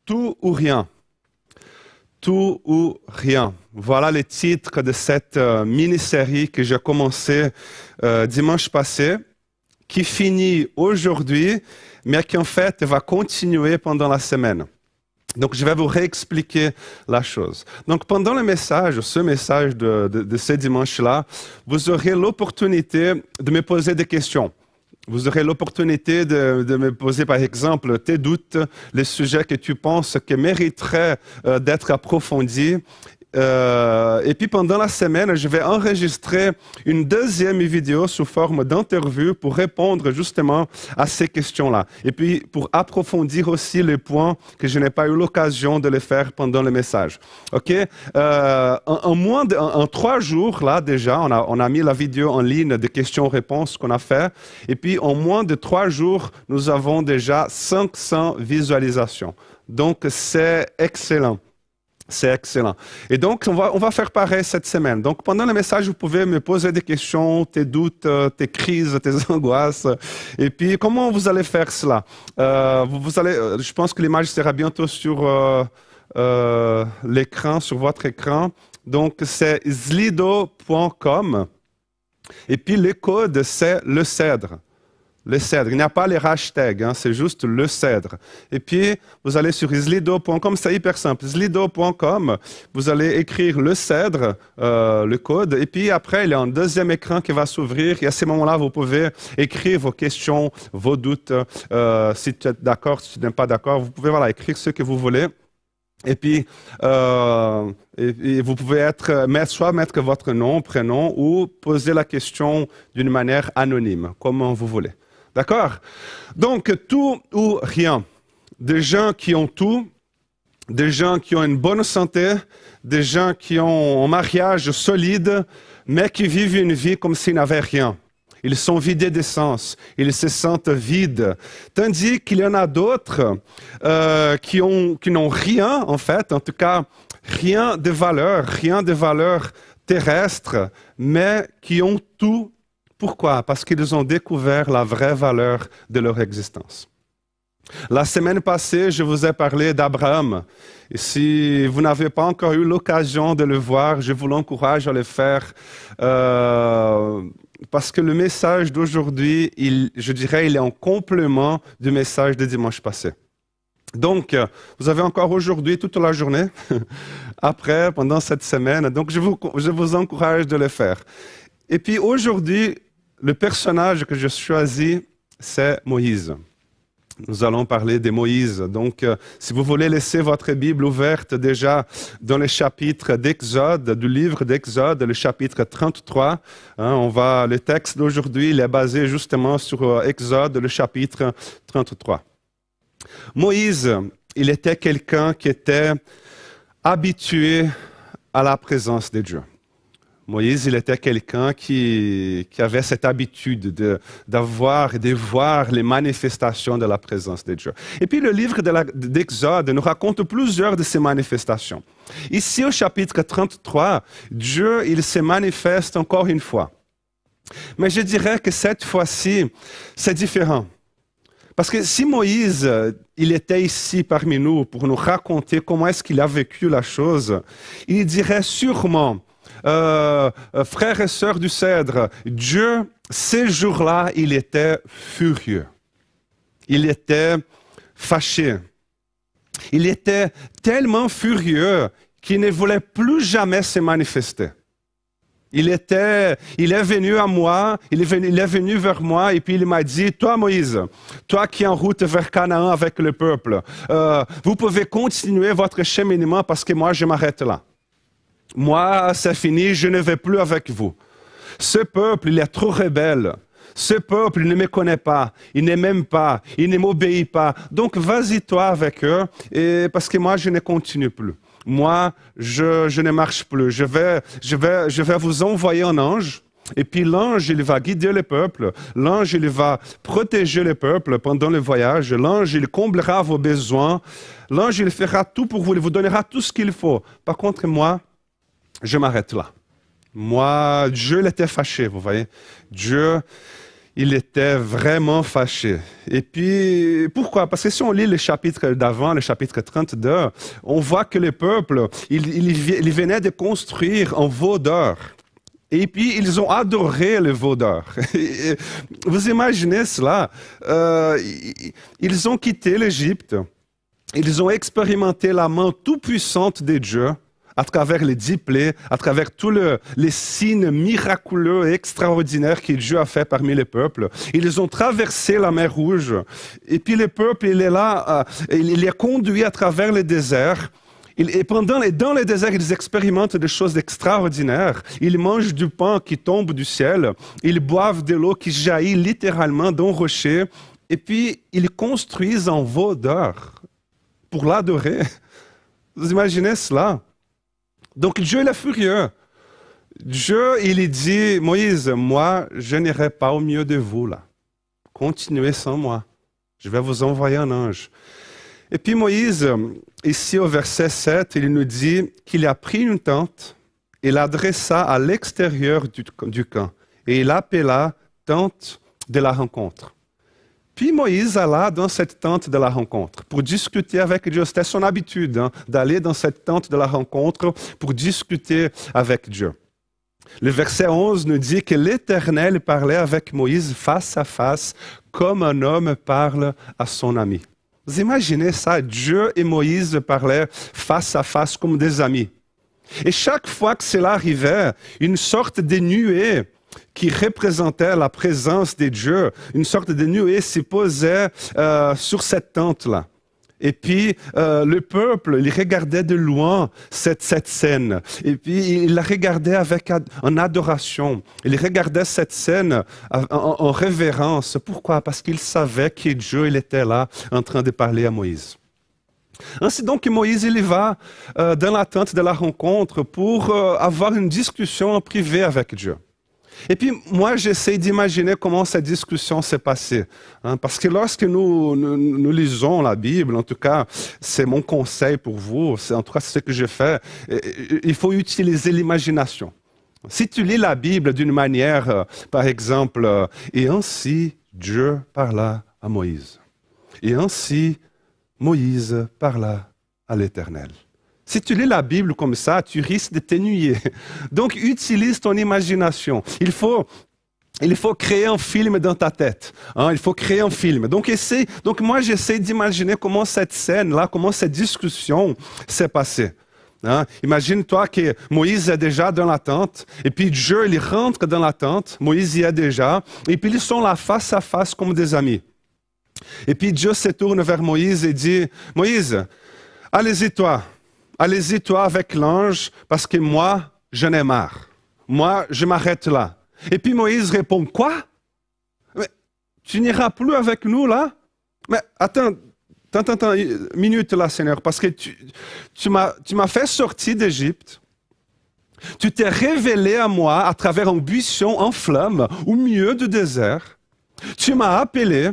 Tout ou rien. Tout ou rien. Voilà le titre de cette mini-série que j'ai commencé dimanche passé, qui finit aujourd'hui, mais qui en fait va continuer pendant la semaine. Donc, je vais vous réexpliquer la chose. Donc, pendant le message, ce message de ce dimanche-là, vous aurez l'opportunité de me poser des questions. Vous aurez l'opportunité de me poser, par exemple, tes doutes, les sujets que tu penses qui mériteraient d'être approfondis. Et puis pendant la semaine, je vais enregistrer une deuxième vidéo sous forme d'interview pour répondre justement à ces questions-là. Et puis pour approfondir aussi les points que je n'ai pas eu l'occasion de les faire pendant le message. OK? En 3 jours, là déjà, on a mis la vidéo en ligne de questions-réponses qu'on a fait. Et puis en moins de 3 jours, nous avons déjà 500 visualisations. Donc c'est excellent. C'est excellent. Et donc, on va faire pareil cette semaine. Donc, pendant le message, vous pouvez me poser des questions, tes doutes, tes crises, tes angoisses. Et puis, comment vous allez faire cela? Je pense que l'image sera bientôt sur l'écran, sur votre écran. Donc, c'est slido.com. Et puis, le code, c'est le cèdre. Le cèdre. Il n'y a pas les hashtags, hein, c'est juste le cèdre. Et puis, vous allez sur slido.com, c'est hyper simple. Slido.com, vous allez écrire le cèdre, le code, et puis après, il y a un deuxième écran qui va s'ouvrir, et à ce moment-là, vous pouvez écrire vos questions, vos doutes. Si tu es d'accord, si tu n'es pas d'accord, vous pouvez écrire ce que vous voulez. Et puis, vous pouvez soit mettre votre nom, prénom, ou poser la question d'une manière anonyme, comme vous voulez. D'accord? Donc, tout ou rien. Des gens qui ont tout, des gens qui ont une bonne santé, des gens qui ont un mariage solide, mais qui vivent une vie comme s'ils n'avaient rien. Ils sont vidés d'essence, ils se sentent vides. Tandis qu'il y en a d'autres qui n'ont rien, en fait, en tout cas, rien de valeur terrestre, mais qui ont tout. Pourquoi? Parce qu'ils ont découvert la vraie valeur de leur existence. La semaine passée, je vous ai parlé d'Abraham. Et si vous n'avez pas encore eu l'occasion de le voir, je vous l'encourage à le faire. Parce que le message d'aujourd'hui, je dirais, il est en complément du message de dimanche passé. Donc, vous avez encore aujourd'hui toute la journée, après, pendant cette semaine. Donc, je vous encourage de le faire. Et puis aujourd'hui, le personnage que je choisis, c'est Moïse. Nous allons parler de Moïse. Donc, si vous voulez laisser votre Bible ouverte déjà dans le chapitre d'Exode, du livre d'Exode, le chapitre 33, le texte d'aujourd'hui, il est basé justement sur Exode, le chapitre 33. Moïse, il était quelqu'un qui était habitué à la présence de Dieu. Moïse, il était quelqu'un qui avait cette habitude d'avoir et de voir les manifestations de la présence de Dieu. Et puis le livre d'Exode nous raconte plusieurs de ces manifestations. Ici, au chapitre 33, Dieu, il se manifeste encore une fois. Mais je dirais que cette fois-ci, c'est différent. Parce que si Moïse, il était ici parmi nous pour nous raconter comment est-ce qu'il a vécu la chose, il dirait sûrement: frères et sœurs du cèdre, Dieu, ces jours-là, il était furieux. Il était fâché. Il était tellement furieux qu'il ne voulait plus jamais se manifester. Il est venu à moi, il est venu vers moi et puis il m'a dit: toi Moïse, toi qui es en route vers Canaan avec le peuple, vous pouvez continuer votre cheminement parce que moi je m'arrête là. Moi, c'est fini, je ne vais plus avec vous. Ce peuple, il est trop rebelle. Ce peuple, il ne me connaît pas, il ne m'aime pas, il ne m'obéit pas. Donc, vas-y toi avec eux, parce que moi, je ne continue plus. Moi, je ne marche plus. Je vais vous envoyer un ange, et puis l'ange, il va guider le peuple. L'ange, il va protéger le peuple pendant le voyage. L'ange, il comblera vos besoins. L'ange, il fera tout pour vous, il vous donnera tout ce qu'il faut. Par contre, moi, je m'arrête là. Moi, Dieu, il était fâché, vous voyez. Dieu, il était vraiment fâché. Et puis, pourquoi? Parce que si on lit le chapitre d'avant, le chapitre 32, on voit que le peuple, il venait de construire un veau d'or. Et puis, ils ont adoré le veau d'or. Vous imaginez cela? Ils ont quitté l'Égypte. Ils ont expérimenté la main tout-puissante de Dieu à travers les 10 plaies, à travers tous les signes miraculeux et extraordinaires que Dieu a fait parmi les peuples. Ils ont traversé la mer Rouge. Et puis le peuple, il est là, il est conduit à travers le désert. Et dans le désert, ils expérimentent des choses extraordinaires. Ils mangent du pain qui tombe du ciel. Ils boivent de l'eau qui jaillit littéralement d'un rocher. Et puis, ils construisent un veau d'or pour l'adorer. Vous imaginez cela? Donc Dieu il est furieux. Dieu, il dit, Moïse, moi, je n'irai pas au milieu de vous là. Continuez sans moi. Je vais vous envoyer un ange. Et puis Moïse, ici au verset 7, il nous dit qu'il a pris une tente et la dressa à l'extérieur du camp. Et il appela tente de la rencontre. Puis Moïse alla dans cette tente de la rencontre pour discuter avec Dieu. C'était son habitude d'aller dans cette tente de la rencontre pour discuter avec Dieu. Le verset 11 nous dit que l'Éternel parlait avec Moïse face à face comme un homme parle à son ami. Vous imaginez ça? Dieu et Moïse parlaient face à face comme des amis. Et chaque fois que cela arrivait, une sorte de nuée qui représentait la présence de Dieu, une sorte de nuée se posait sur cette tente-là. Et puis, le peuple, il regardait de loin cette scène. Et puis, il la regardait en adoration. Il regardait cette scène en révérence. Pourquoi? Parce qu'il savait que Dieu, il était là, en train de parler à Moïse. Ainsi donc, Moïse, il va dans la tente de la rencontre pour avoir une discussion en privé avec Dieu. Et puis, moi, j'essaie d'imaginer comment cette discussion s'est passée. Parce que lorsque nous lisons la Bible, en tout cas, c'est mon conseil pour vous, en tout cas, c'est ce que je fais, il faut utiliser l'imagination. Si tu lis la Bible d'une manière, par exemple, et ainsi Dieu parla à Moïse. Et ainsi Moïse parla à l'Éternel. Si tu lis la Bible comme ça, tu risques de t'ennuyer. Donc, utilise ton imagination. Il faut créer un film dans ta tête. Il faut créer un film. Donc moi, j'essaie d'imaginer comment cette scène-là, comment cette discussion s'est passée. Imagine-toi que Moïse est déjà dans la tente, et puis Dieu, il rentre dans la tente, Moïse y est déjà, et puis ils sont là face à face comme des amis. Et puis Dieu se tourne vers Moïse et dit, « Moïse, allez-y toi avec l'ange, parce que moi, j'en ai marre. Moi, je m'arrête là. » Et puis Moïse répond, « Quoi? Mais tu n'iras plus avec nous là? Mais attends, une minute là, Seigneur, parce que tu m'as fait sortir d'Égypte. Tu t'es révélé à moi à travers un buisson en flammes au milieu du désert. Tu m'as appelé.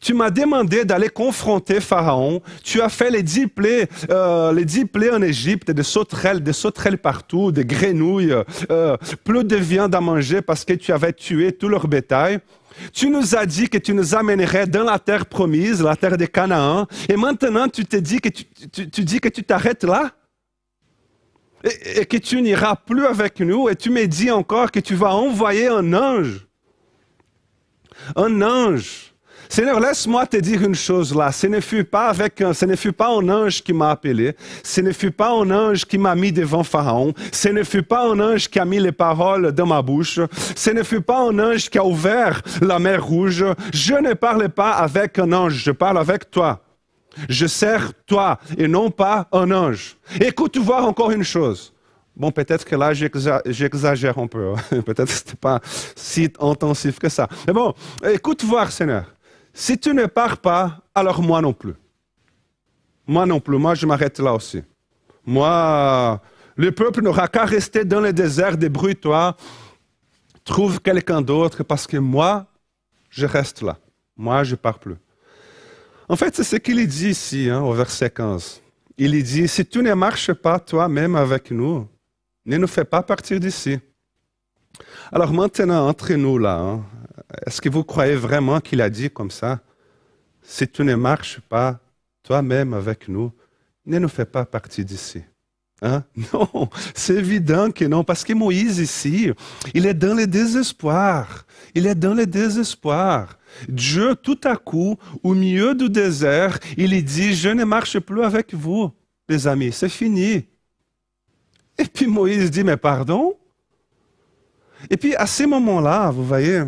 Tu m'as demandé d'aller confronter Pharaon. Tu as fait les 10 plaies en Égypte, des sauterelles partout, des grenouilles, plus de viande à manger parce que tu avais tué tout leur bétail. Tu nous as dit que tu nous amènerais dans la terre promise, la terre de Canaan. Et maintenant, tu dis que tu t'arrêtes là et que tu n'iras plus avec nous. Et tu me dis encore que tu vas envoyer un ange. Un ange. Seigneur, laisse-moi te dire une chose là. Ce ne fut pas un ange qui m'a appelé. Ce ne fut pas un ange qui m'a mis devant Pharaon. Ce ne fut pas un ange qui a mis les paroles dans ma bouche. Ce ne fut pas un ange qui a ouvert la mer Rouge. Je ne parle pas avec un ange, je parle avec toi. Je sers toi et non pas un ange. Écoute voir encore une chose. Bon, peut-être que là, j'exagère un peu. Peut-être que ce n'était pas si intensif que ça. Mais bon, écoute voir, Seigneur. Si tu ne pars pas, alors moi non plus. Moi non plus, moi je m'arrête là aussi. Moi, le peuple n'aura qu'à rester dans le désert, débrouille-toi, trouve quelqu'un d'autre, parce que moi, je reste là. Moi, je ne pars plus. En fait, c'est ce qu'il dit ici, au verset 15. Il dit, si tu ne marches pas toi-même avec nous, ne nous fais pas partir d'ici. Alors maintenant, entre nous là, Est-ce que vous croyez vraiment qu'il a dit comme ça? Si tu ne marches pas toi-même avec nous, ne nous fais pas partie d'ici. Hein? Non, c'est évident que non, parce que Moïse ici, il est dans le désespoir. Il est dans le désespoir. Dieu, tout à coup, au milieu du désert, il lui dit, je ne marche plus avec vous, les amis, c'est fini. Et puis Moïse dit, mais pardon? Et puis à ce moment-là, vous voyez,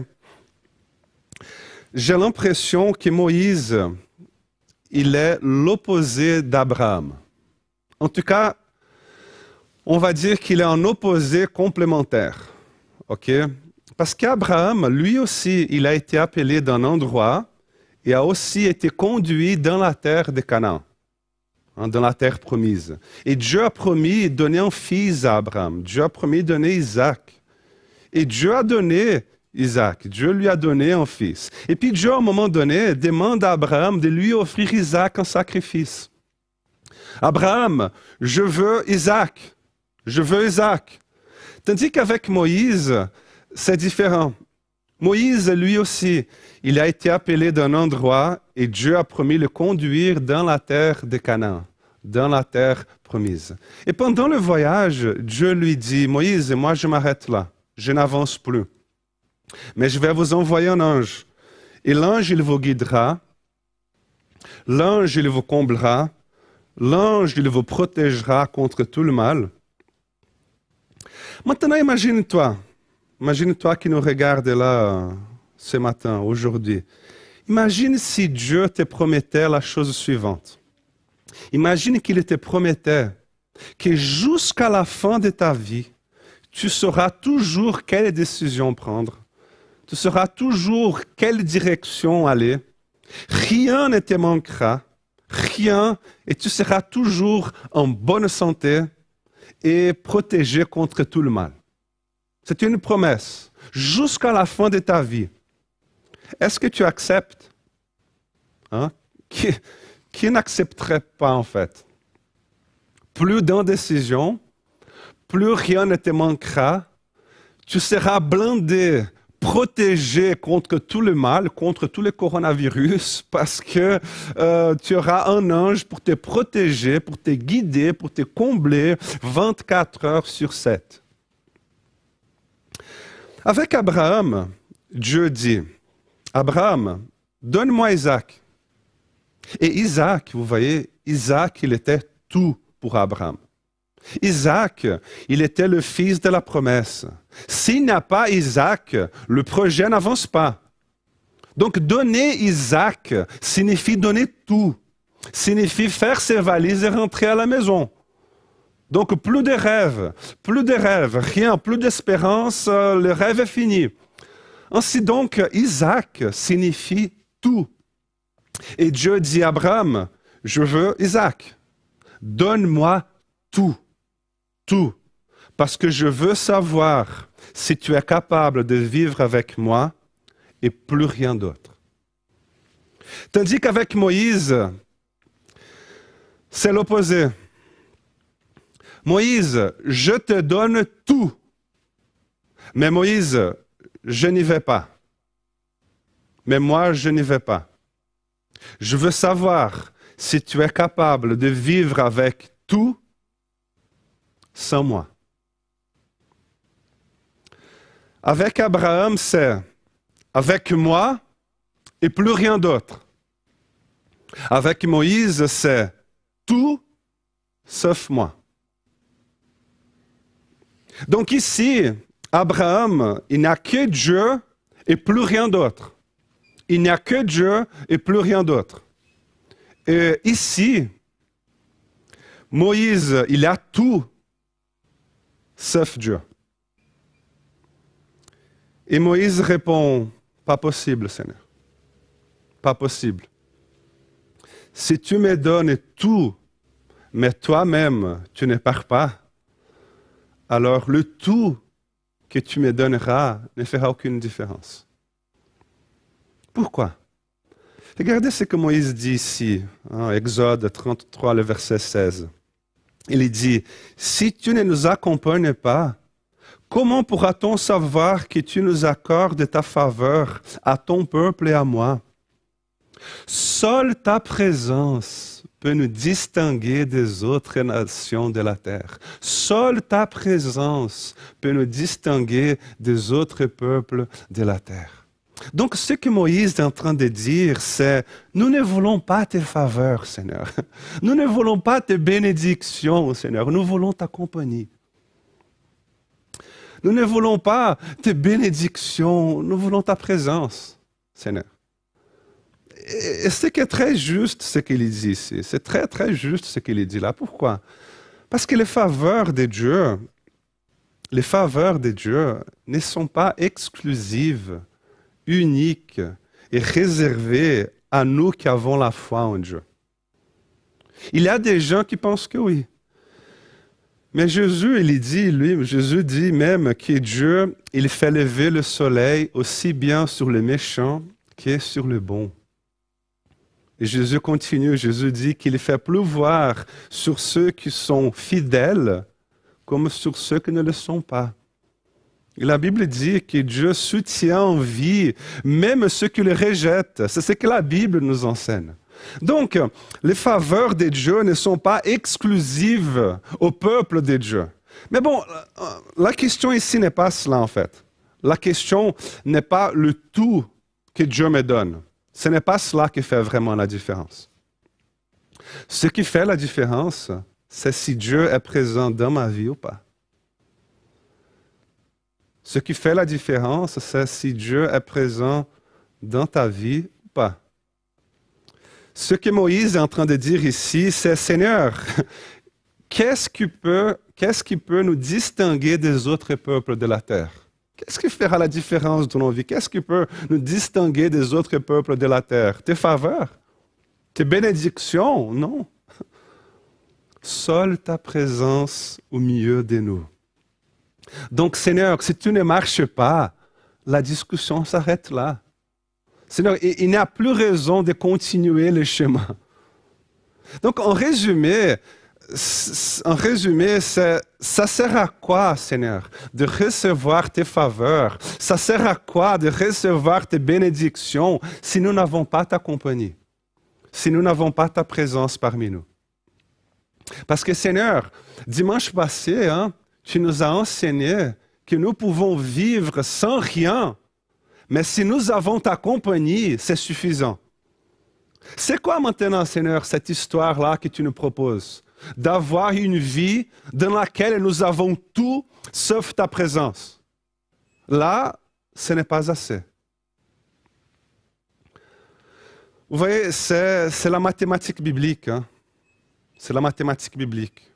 j'ai l'impression que Moïse, il est l'opposé d'Abraham. En tout cas, on va dire qu'il est un opposé complémentaire. OK? Parce qu'Abraham, lui aussi, il a été appelé d'un endroit et a aussi été conduit dans la terre de Canaan, hein, dans la terre promise. Et Dieu a promis de donner un fils à Abraham. Dieu a promis de donner Isaac. Et Dieu a donné Isaac. Dieu lui a donné un fils. Et puis Dieu, à un moment donné, demande à Abraham de lui offrir Isaac en sacrifice. Abraham, je veux Isaac. Je veux Isaac. Tandis qu'avec Moïse, c'est différent. Moïse, lui aussi, il a été appelé d'un endroit et Dieu a promis le conduire dans la terre de Canaan, dans la terre promise. Et pendant le voyage, Dieu lui dit, Moïse, moi je m'arrête là, je n'avance plus. Mais je vais vous envoyer un ange. Et l'ange, il vous guidera. L'ange, il vous comblera. L'ange, il vous protégera contre tout le mal. Maintenant, imagine-toi qui nous regarde là ce matin, aujourd'hui. Imagine si Dieu te promettait la chose suivante. Imagine qu'il te promettait que jusqu'à la fin de ta vie, tu sauras toujours quelle décision prendre. Tu sauras toujours quelle direction aller. Rien ne te manquera. Rien. Et tu seras toujours en bonne santé et protégé contre tout le mal. C'est une promesse. Jusqu'à la fin de ta vie. Est-ce que tu acceptes? Hein? Qui n'accepterait pas en fait? Plus d'indécision, plus rien ne te manquera. Tu seras blindé, protégé contre tout le mal, contre tout le coronavirus, parce que tu auras un ange pour te protéger, pour te guider, pour te combler 24 heures sur 7. Avec Abraham, Dieu dit, Abraham, donne-moi Isaac. Et Isaac, vous voyez, Isaac, il était tout pour Abraham. Isaac, il était le fils de la promesse. S'il n'y a pas Isaac, le projet n'avance pas. Donc donner Isaac signifie donner tout. Signifie faire ses valises et rentrer à la maison. Donc plus de rêves, rien, plus d'espérance, le rêve est fini. Ainsi donc, Isaac signifie tout. Et Dieu dit à Abraham, je veux Isaac, donne-moi tout, tout, parce que je veux savoir si tu es capable de vivre avec moi et plus rien d'autre. Tandis qu'avec Moïse, c'est l'opposé. Moïse, je te donne tout. Mais Moïse, je n'y vais pas. Mais moi, je n'y vais pas. Je veux savoir si tu es capable de vivre avec tout sans moi. Avec Abraham, c'est avec moi et plus rien d'autre. Avec Moïse, c'est tout sauf moi. Donc ici, Abraham, il n'y a que Dieu et plus rien d'autre. Il n'y a que Dieu et plus rien d'autre. Et ici, Moïse, il a tout sauf Dieu. Et Moïse répond, pas possible, Seigneur. Pas possible. Si tu me donnes tout, mais toi-même, tu ne pars pas, alors le tout que tu me donneras ne fera aucune différence. Pourquoi? Regardez ce que Moïse dit ici, hein, Exode 33, le verset 16. Il dit, si tu ne nous accompagnes pas, Comment pourra-t-on savoir que tu nous accordes ta faveur à ton peuple et à moi? Seule ta présence peut nous distinguer des autres nations de la terre. Seule ta présence peut nous distinguer des autres peuples de la terre. Donc, ce que Moïse est en train de dire, c'est « Nous ne voulons pas tes faveurs, Seigneur. Nous ne voulons pas tes bénédictions, Seigneur. Nous voulons ta compagnie. Nous ne voulons pas tes bénédictions. Nous voulons ta présence, Seigneur. » Et c'est très juste ce qu'il dit ici. C'est très, très juste ce qu'il dit là. Pourquoi? Parce que les faveurs de Dieu ne sont pas exclusives, uniques et réservées à nous qui avons la foi en Dieu. Il y a des gens qui pensent que oui. Mais Jésus dit même que Dieu, il fait lever le soleil aussi bien sur les méchants que sur les bons. Et Jésus continue, Jésus dit qu'il fait pleuvoir sur ceux qui sont fidèles comme sur ceux qui ne le sont pas. Et la Bible dit que Dieu soutient en vie même ceux qui le rejettent. C'est ce que la Bible nous enseigne. Donc, les faveurs de Dieu ne sont pas exclusives au peuple de Dieu. Mais bon, la question ici n'est pas cela en fait. La question n'est pas le tout que Dieu me donne. Ce n'est pas cela qui fait vraiment la différence. Ce qui fait la différence, c'est si Dieu est présent dans ma vie ou pas. Ce qui fait la différence, c'est si Dieu est présent dans ta vie ou pas. Ce que Moïse est en train de dire ici, c'est « Seigneur, qu'est-ce qui peut nous distinguer des autres peuples de la terre? Qu'est-ce qui fera la différence dans nos vies? Qu'est-ce qui peut nous distinguer des autres peuples de la terre? Tes faveurs? Tes bénédictions? Non. Seule ta présence au milieu de nous. Donc, Seigneur, si tu ne marches pas, la discussion s'arrête là. Seigneur, il n'y a plus raison de continuer le chemin. Donc, en résumé, ça sert à quoi, Seigneur, de recevoir tes faveurs? Ça sert à quoi de recevoir tes bénédictions si nous n'avons pas ta compagnie? Si nous n'avons pas ta présence parmi nous? Parce que, Seigneur, dimanche passé, tu nous as enseigné que nous pouvons vivre sans rien, mais si nous avons ta compagnie, c'est suffisant. C'est quoi maintenant, Seigneur, cette histoire-là que tu nous proposes? D'avoir une vie dans laquelle nous avons tout sauf ta présence. Là, ce n'est pas assez. Vous voyez, c'est la mathématique biblique. C'est la mathématique biblique.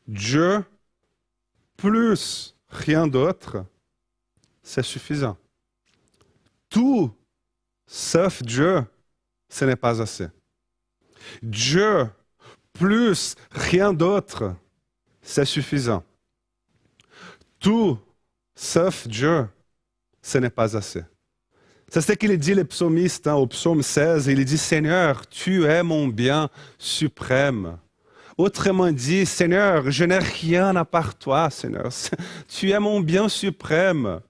Dieu plus rien d'autre, c'est suffisant. Tout sauf Dieu, ce n'est pas assez. Dieu plus rien d'autre, c'est suffisant. Tout sauf Dieu, ce n'est pas assez. C'est ce qu'il dit le psalmiste au psaume 16. Il dit « Seigneur, tu es mon bien suprême ». Autrement dit, Seigneur, je n'ai rien à part toi, Seigneur. Tu es mon bien suprême.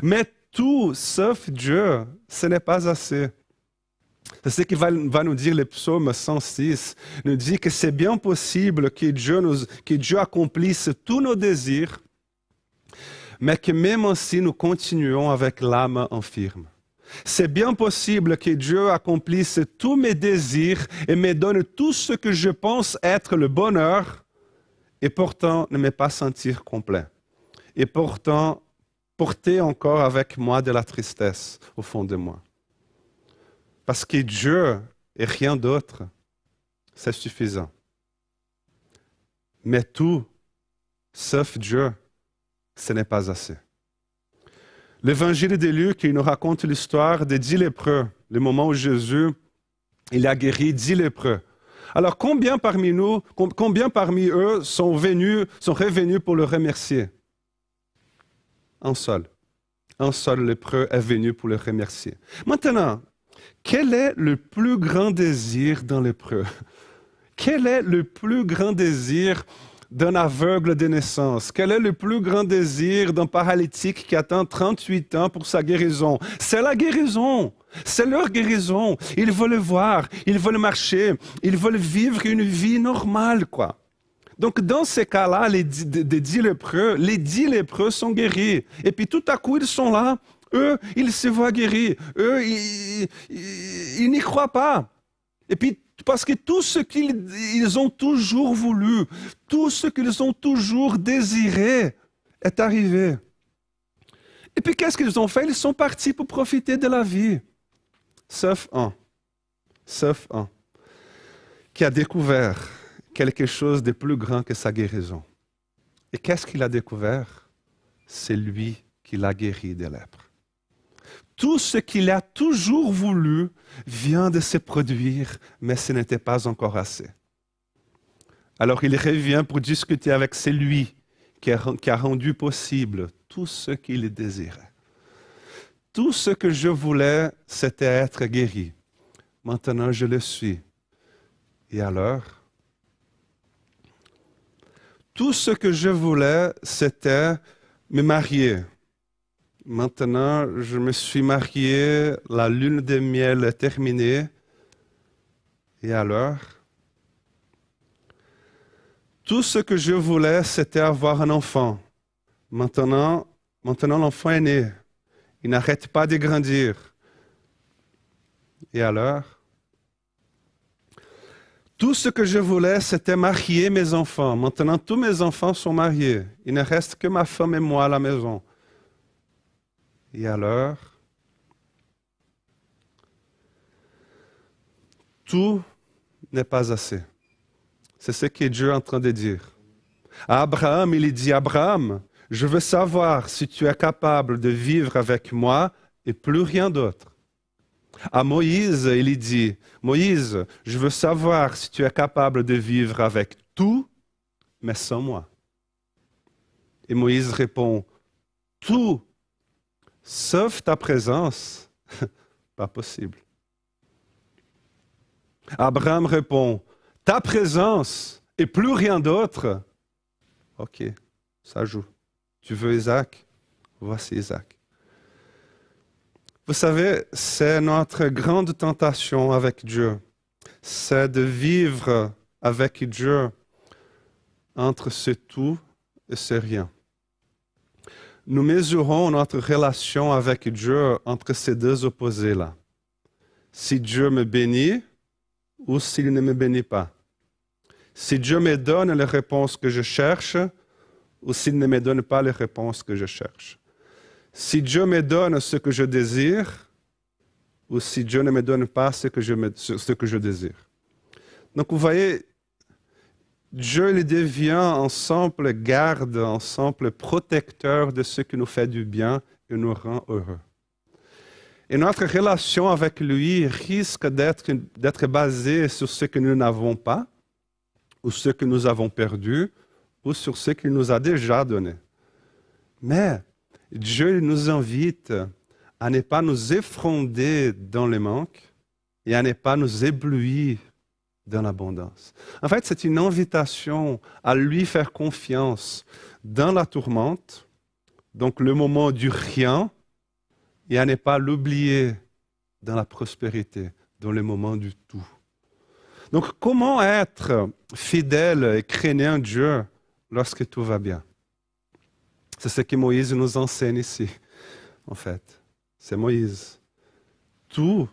Mais tout sauf Dieu, ce n'est pas assez. C'est ce que va nous dire le psaume 106. Il nous dit que c'est bien possible que Dieu accomplisse tous nos désirs, mais que même ainsi nous continuons avec l'âme infirme. C'est bien possible que Dieu accomplisse tous mes désirs et me donne tout ce que je pense être le bonheur, et pourtant ne me pas sentir complet. Et pourtant porter encore avec moi de la tristesse au fond de moi. Parce que Dieu et rien d'autre, c'est suffisant. Mais tout, sauf Dieu, ce n'est pas assez. L'évangile de Luc, il nous raconte l'histoire des 10 lépreux, le moment où Jésus il a guéri 10 lépreux. Alors, combien parmi eux sont revenus pour le remercier? Un seul. Un seul lépreux est venu pour le remercier. Maintenant, quel est le plus grand désir d'un lépreux? Quel est le plus grand désir d'un aveugle de naissance? Quel est le plus grand désir d'un paralytique qui attend 38 ans pour sa guérison? C'est la guérison. C'est leur guérison. Ils veulent voir, ils veulent marcher, ils veulent vivre une vie normale, quoi. Donc, dans ces cas-là, les 10 lépreux sont guéris. Et puis, tout à coup, ils sont là. Eux, ils se voient guéris. Eux, ils n'y croient pas. Et puis, parce que tout ce qu'ils ont toujours voulu, tout ce qu'ils ont toujours désiré est arrivé. Et puis, qu'est-ce qu'ils ont fait? Ils sont partis pour profiter de la vie. Sauf un, qui a découvert quelque chose de plus grand que sa guérison. Et qu'est-ce qu'il a découvert? C'est lui qui l'a guéri des lèpres. Tout ce qu'il a toujours voulu vient de se produire, mais ce n'était pas encore assez. Alors il revient pour discuter avec celui qui a rendu possible tout ce qu'il désirait. Tout ce que je voulais, c'était être guéri. Maintenant, je le suis. Et alors? Tout ce que je voulais, c'était me marier. Maintenant, je me suis marié, la lune de miel est terminée. Et alors? Tout ce que je voulais, c'était avoir un enfant. Maintenant, l'enfant est né. Il n'arrête pas de grandir. Et alors? Tout ce que je voulais, c'était marier mes enfants. Maintenant, tous mes enfants sont mariés. Il ne reste que ma femme et moi à la maison. Et alors? Tout n'est pas assez. C'est ce que Dieu est en train de dire. À Abraham, il dit, Abraham, je veux savoir si tu es capable de vivre avec moi et plus rien d'autre. À Moïse, il dit, Moïse, je veux savoir si tu es capable de vivre avec tout, mais sans moi. Et Moïse répond, tout, sauf ta présence, pas possible. Abraham répond, ta présence et plus rien d'autre. Ok, ça joue. Tu veux Isaac? Voici Isaac. Vous savez, c'est notre grande tentation avec Dieu. C'est de vivre avec Dieu entre ce tout et ce rien. Nous mesurons notre relation avec Dieu entre ces deux opposés-là. Si Dieu me bénit ou s'il ne me bénit pas. Si Dieu me donne les réponses que je cherche ou s'il ne me donne pas les réponses que je cherche. Si Dieu me donne ce que je désire ou si Dieu ne me donne pas ce que je désire. Donc vous voyez, Dieu il devient un simple garde, un simple protecteur de ce qui nous fait du bien et nous rend heureux. Et notre relation avec lui risque d'être basée sur ce que nous n'avons pas, ou ce que nous avons perdu, ou sur ce qu'il nous a déjà donné. Mais Dieu nous invite à ne pas nous effronter dans le manque et à ne pas nous éblouir dans l'abondance. En fait, c'est une invitation à lui faire confiance dans la tourmente, donc le moment du rien, et à ne pas l'oublier dans la prospérité, dans le moment du tout. Donc, comment être fidèle et craignant Dieu lorsque tout va bien? C'est ce que Moïse nous enseigne ici, en fait. C'est Moïse. Tout,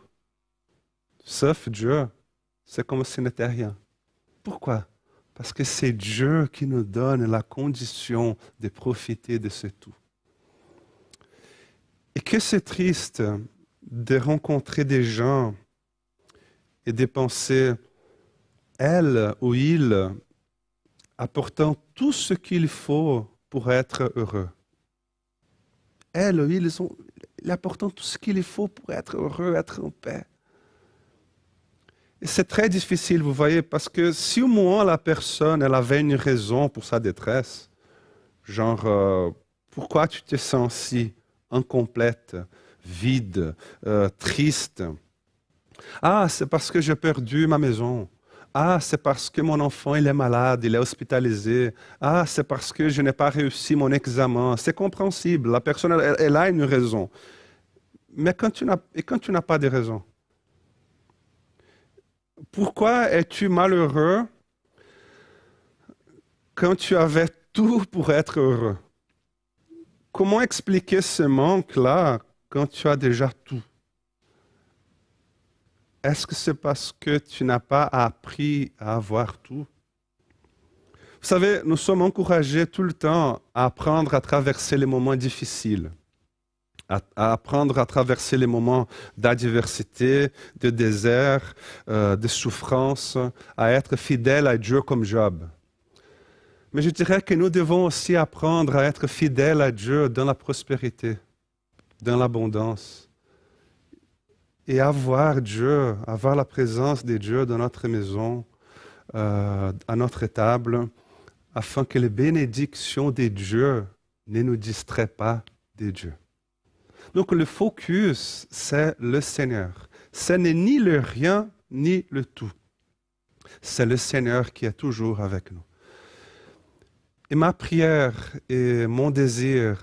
sauf Dieu, c'est comme si n'était rien. Pourquoi? Parce que c'est Dieu qui nous donne la condition de profiter de ce tout. Et que c'est triste de rencontrer des gens et de penser, elle ou il, apportant tout ce qu'il faut pour être heureux. Elle ou ils apportant tout ce qu'il faut pour être heureux, être en paix. Et c'est très difficile, vous voyez, parce que si au moins la personne, elle avait une raison pour sa détresse, genre, pourquoi tu te sens si incomplète, vide, triste? Ah, c'est parce que j'ai perdu ma maison. Ah, c'est parce que mon enfant, il est malade, il est hospitalisé. Ah, c'est parce que je n'ai pas réussi mon examen. C'est compréhensible. La personne, elle a une raison. Mais quand tu n'as pas de raison, pourquoi es-tu malheureux quand tu avais tout pour être heureux? Comment expliquer ce manque-là quand tu as déjà tout? Est-ce que c'est parce que tu n'as pas appris à avoir tout? Vous savez, nous sommes encouragés tout le temps à apprendre à traverser les moments difficiles, à apprendre à traverser les moments d'adversité, de désert, de souffrance, à être fidèle à Dieu comme Job. Mais je dirais que nous devons aussi apprendre à être fidèles à Dieu dans la prospérité, dans l'abondance. Et avoir Dieu, avoir la présence de Dieu dans notre maison, à notre table, afin que les bénédictions de Dieu ne nous distraient pas de Dieu. Donc le focus, c'est le Seigneur. Ce n'est ni le rien, ni le tout. C'est le Seigneur qui est toujours avec nous. Et ma prière et mon désir,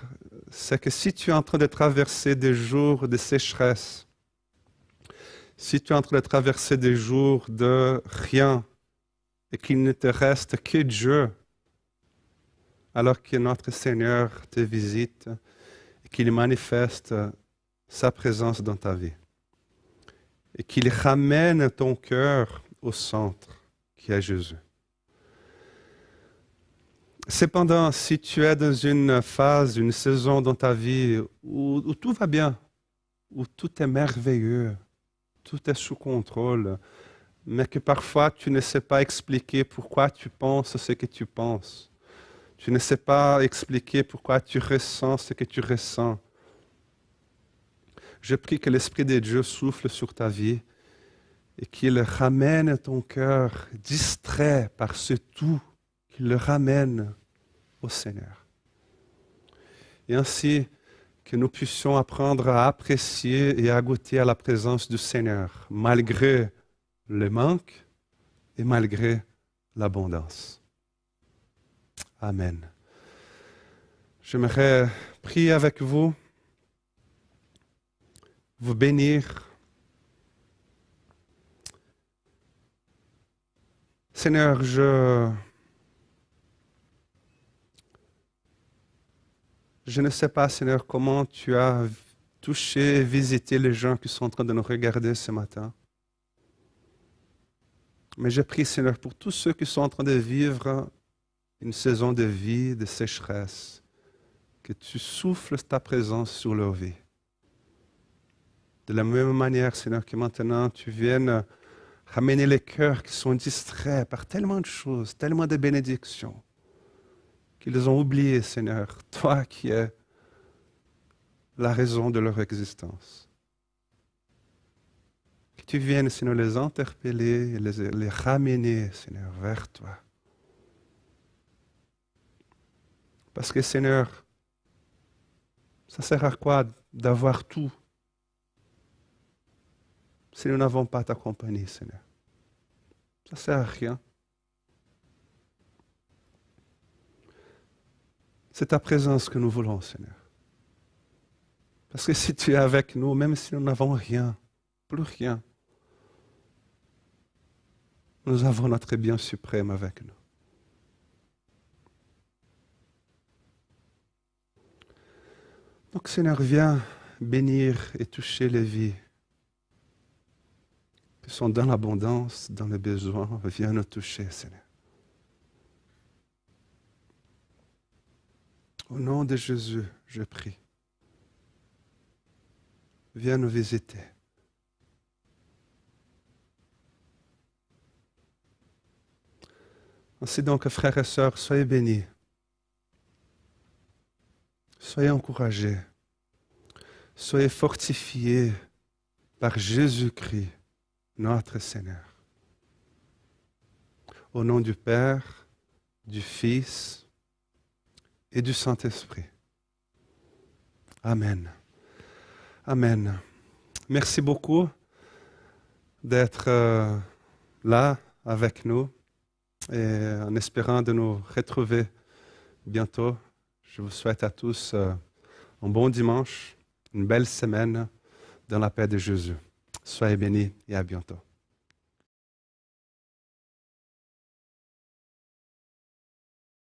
c'est que si tu es en train de traverser des jours de sécheresse, si tu es en train de traverser des jours de rien et qu'il ne te reste que Dieu, alors que notre Seigneur te visite et qu'il manifeste sa présence dans ta vie et qu'il ramène ton cœur au centre qui est Jésus. Cependant, si tu es dans une phase, une saison dans ta vie où tout va bien, où tout est merveilleux, tout est sous contrôle, mais que parfois tu ne sais pas expliquer pourquoi tu penses ce que tu penses, tu ne sais pas expliquer pourquoi tu ressens ce que tu ressens, je prie que l'Esprit de Dieu souffle sur ta vie et qu'il ramène ton cœur distrait par ce tout, qu'il le ramène au Seigneur. Et ainsi que nous puissions apprendre à apprécier et à goûter à la présence du Seigneur, malgré le manque et malgré l'abondance. Amen. J'aimerais prier avec vous, vous bénir. Seigneur, je ne sais pas, Seigneur, comment tu as touché et visité les gens qui sont en train de nous regarder ce matin. Mais je prie, Seigneur, pour tous ceux qui sont en train de vivre une saison de vie, de sécheresse, que tu souffles ta présence sur leur vie. De la même manière, Seigneur, que maintenant tu viennes ramener les cœurs qui sont distraits par tellement de choses, tellement de bénédictions, qu'ils ont oublié, Seigneur, toi qui es la raison de leur existence. Que tu viennes, Seigneur, les interpeller et les ramener, Seigneur, vers toi. Parce que, Seigneur, ça sert à quoi d'avoir tout si nous n'avons pas ta compagnie, Seigneur? Ça ne sert à rien. C'est ta présence que nous voulons, Seigneur. Parce que si tu es avec nous, même si nous n'avons rien, plus rien, nous avons notre bien suprême avec nous. Donc, Seigneur, viens bénir et toucher les vies qui sont dans l'abondance, dans les besoins. Viens nous toucher, Seigneur. Au nom de Jésus, je prie. Viens nous visiter. Ainsi donc, frères et sœurs, soyez bénis. Soyez encouragés. Soyez fortifiés par Jésus-Christ, notre Seigneur. Au nom du Père, du Fils et du Saint-Esprit. Amen. Amen. Merci beaucoup d'être là avec nous et en espérant de nous retrouver bientôt. Je vous souhaite à tous un bon dimanche, une belle semaine dans la paix de Jésus. Soyez bénis et à bientôt.